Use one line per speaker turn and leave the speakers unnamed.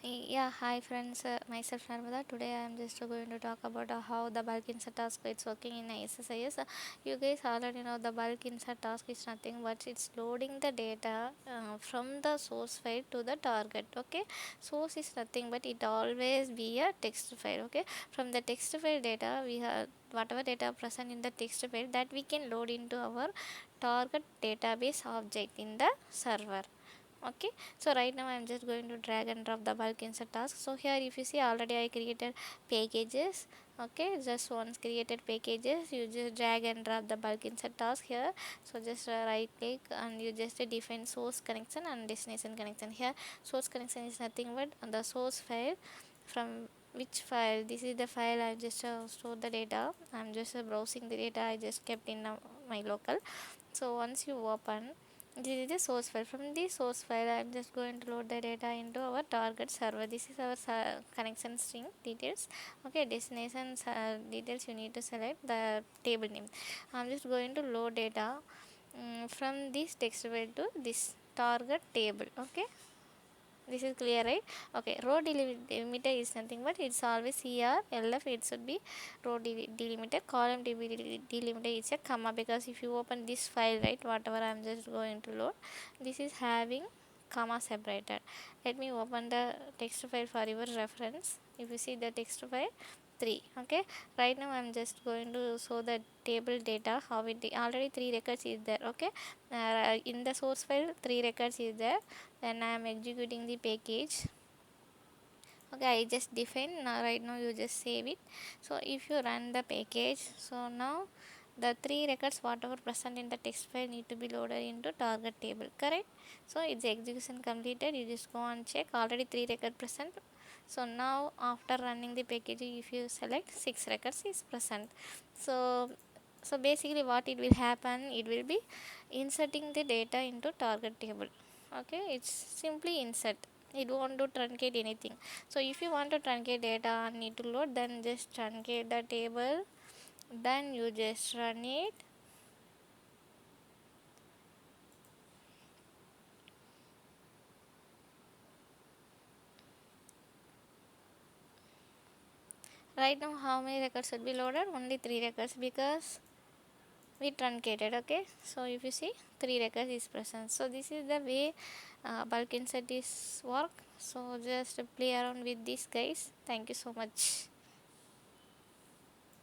Yeah, hi friends, myself Narmada. Today I am just going to talk about how the bulk insert task is working in SSIS. You guys already know the bulk insert task is nothing but it's loading the data from the source file to the target. Okay, source is nothing but it always be a text file. Okay, from the text file data we have whatever data present in the text file that we can load into our target database object in the server. Okay, so right now I'm just going to drag and drop the bulk insert task. So here if you see already I created packages. Okay, just once created packages, you just drag and drop the bulk insert task here. So just right click and you just define source connection and destination connection. Here source connection is nothing but the source file. From which file? This is the file I just stored the data. I'm just browsing the data I just kept in my local. So once you open, this is the source file. From the source file I'm just going to load the data into our target server. This is our connection string details. Okay, destination details you need to select the table name. I'm just going to load data from this text file to this target table. Okay, this is clear, right? Okay, row delimiter is nothing but it's always here lf, it should be row delimiter. Column delimiter is a comma, because if you open this file, right, whatever I'm just going to load, this is having comma separated. Let me open the text file for your reference. If you see the text file 3. Okay, right now I'm just going to show the table data how it already 3 records is there. Okay, in the source file 3 records is there. Then I am executing the package. Okay, I just define. Now right now you just save it. So if you run the package, so now the 3 records whatever present in the text file need to be loaded into target table, correct? So it's execution completed. You just go and check, already 3 records present. So now after running the package, if you select 6 records is present. So basically what it will happen, it will be inserting the data into target table. Okay, it's simply insert, it won't do truncate anything. So if you want to truncate data and need to load, then just truncate the table, then you just run it. Right now how many records should be loaded? Only 3 records, because we truncated. Okay, so if you see 3 records is present. So this is the way bulk insert is work. So just play around with this, guys. Thank you so much.